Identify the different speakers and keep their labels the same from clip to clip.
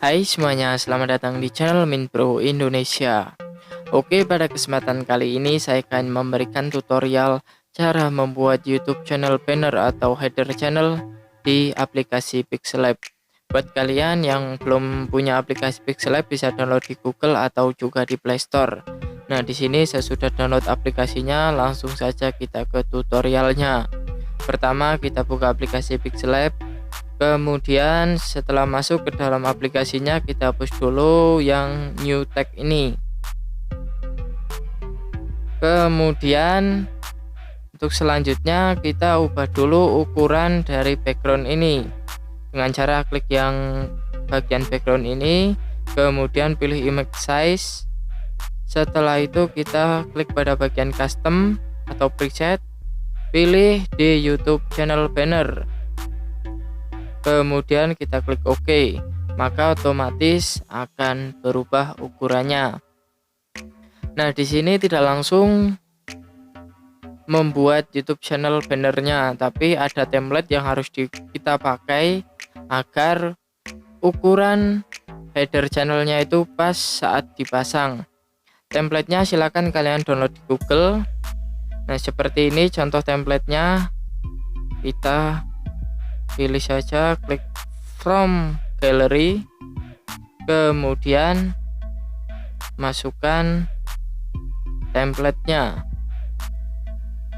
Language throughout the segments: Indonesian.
Speaker 1: Hai semuanya, selamat datang di channel Minpro Indonesia. Oke, pada kesempatan kali ini saya akan memberikan tutorial cara membuat YouTube channel banner atau header channel di aplikasi Pixellab. Buat kalian yang belum punya aplikasi Pixellab bisa download di Google atau juga di Play Store. Nah, di sini saya sudah download aplikasinya, langsung saja kita ke tutorialnya. Pertama, kita buka aplikasi Pixellab. Kemudian setelah masuk ke dalam aplikasinya, kita hapus dulu yang new tag ini. Kemudian untuk selanjutnya kita ubah dulu ukuran dari background ini dengan cara klik yang bagian background ini, kemudian pilih image size. Setelah itu kita klik pada bagian custom atau preset, pilih di YouTube channel banner. Kemudian kita klik OK, maka otomatis akan berubah ukurannya. Nah, di sini tidak langsung membuat YouTube channel bannernya, tapi ada template yang harus kita pakai agar ukuran header channelnya itu pas saat dipasang. Templatenya silahkan kalian download di Google. Nah, seperti ini contoh templatenya. Kita pilih saja, klik from gallery, kemudian masukkan templatenya.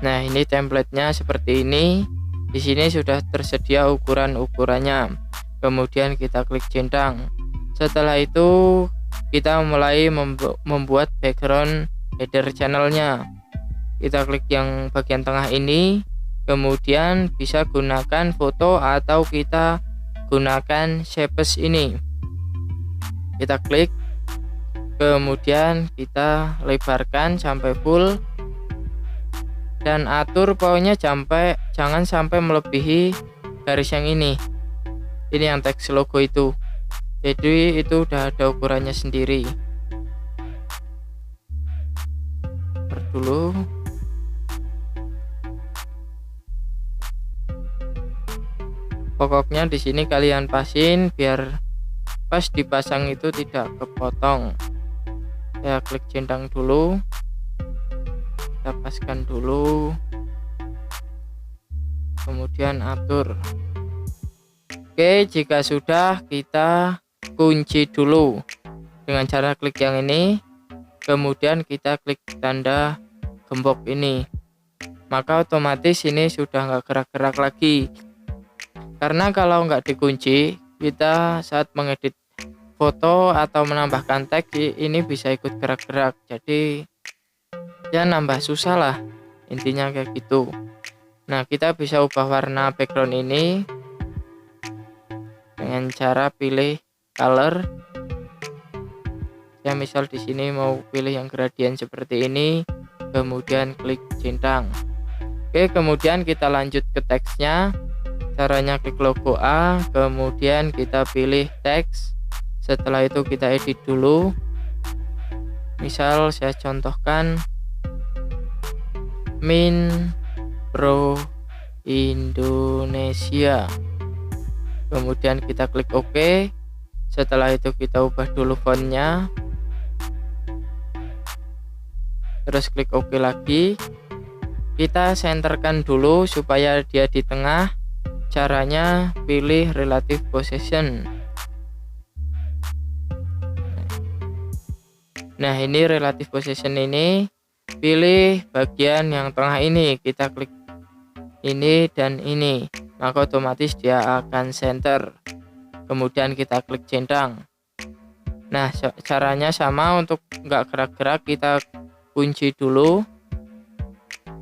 Speaker 1: Nah, ini templatenya seperti ini. Di sini sudah tersedia ukurannya. Kemudian kita klik centang. Setelah itu kita mulai membuat background header channelnya. Kita klik yang bagian tengah ini. Kemudian bisa gunakan foto atau kita gunakan shapes ini. Kita klik, kemudian kita lebarkan sampai full dan atur pokoknya jangan sampai melebihi garis yang ini. Ini yang teks logo itu. Jadi itu udah ada ukurannya sendiri. Dulu. Pokoknya di sini kalian pasin biar pas dipasang itu tidak kepotong. Ya, klik centang dulu. Kita paskan dulu. Kemudian atur. Oke, jika sudah kita kunci dulu dengan cara klik yang ini. Kemudian kita klik tanda gembok ini. Maka otomatis ini sudah nggak gerak-gerak lagi. Karena kalau nggak dikunci, kita saat mengedit foto atau menambahkan tag ini bisa ikut gerak-gerak. Jadi ya nambah susah lah, intinya kayak gitu. Nah, kita bisa ubah warna background ini dengan cara pilih color. Ya, misal di sini mau pilih yang gradient seperti ini, kemudian klik centang. Oke, kemudian kita lanjut ke teksnya. Caranya klik logo A, kemudian kita pilih teks. Setelah itu kita edit dulu. Misal saya contohkan Minpro Indonesia. Kemudian kita klik OK. Setelah itu kita ubah dulu fontnya. Terus klik OK lagi. Kita senterkan dulu supaya dia di tengah. Caranya pilih relative position. Nah, ini relative position ini, pilih bagian yang tengah ini. Kita klik ini dan ini, maka otomatis dia akan center. Kemudian kita klik centang. Nah, caranya sama, untuk nggak gerak-gerak kita kunci dulu.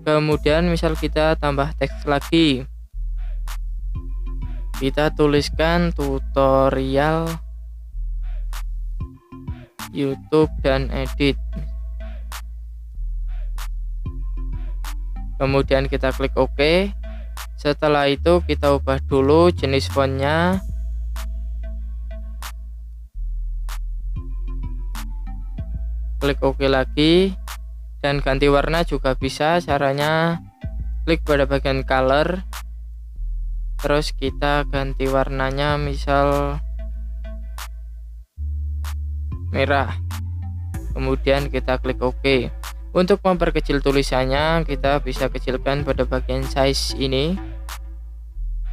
Speaker 1: Kemudian misal kita tambah teks lagi, kita tuliskan tutorial YouTube dan edit. Kemudian kita klik OK. Setelah itu kita ubah dulu jenis fontnya. Klik OK lagi dan ganti warna juga bisa. Caranya klik pada bagian color. Terus kita ganti warnanya, misal merah, kemudian kita klik OK. Untuk memperkecil tulisannya, kita bisa kecilkan pada bagian size ini.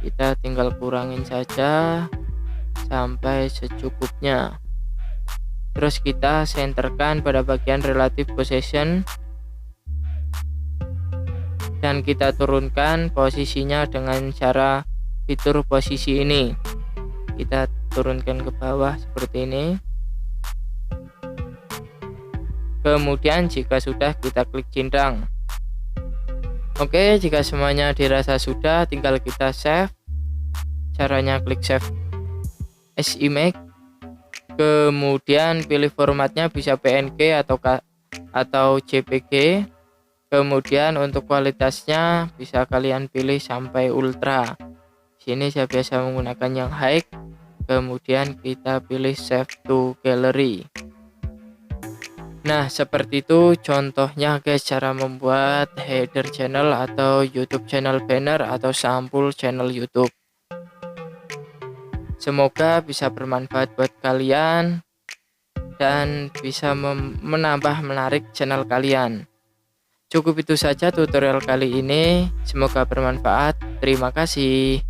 Speaker 1: Kita tinggal kurangin saja sampai secukupnya. Terus kita senterkan pada bagian relative position dan kita turunkan posisinya dengan cara fitur posisi ini. Kita turunkan ke bawah seperti ini. Kemudian jika sudah, kita klik centang. Oke, jika semuanya dirasa sudah, tinggal kita save. Caranya klik save as image. Kemudian pilih formatnya, bisa PNG atau JPG. Kemudian untuk kualitasnya bisa kalian pilih sampai ultra. Sini saya biasa menggunakan yang high. Kemudian kita pilih save to gallery. Nah, seperti itu contohnya guys, cara membuat header channel atau YouTube channel banner atau sampul channel YouTube. Semoga bisa bermanfaat buat kalian dan bisa menambah menarik channel kalian. Cukup itu saja tutorial kali ini, semoga bermanfaat. Terima kasih.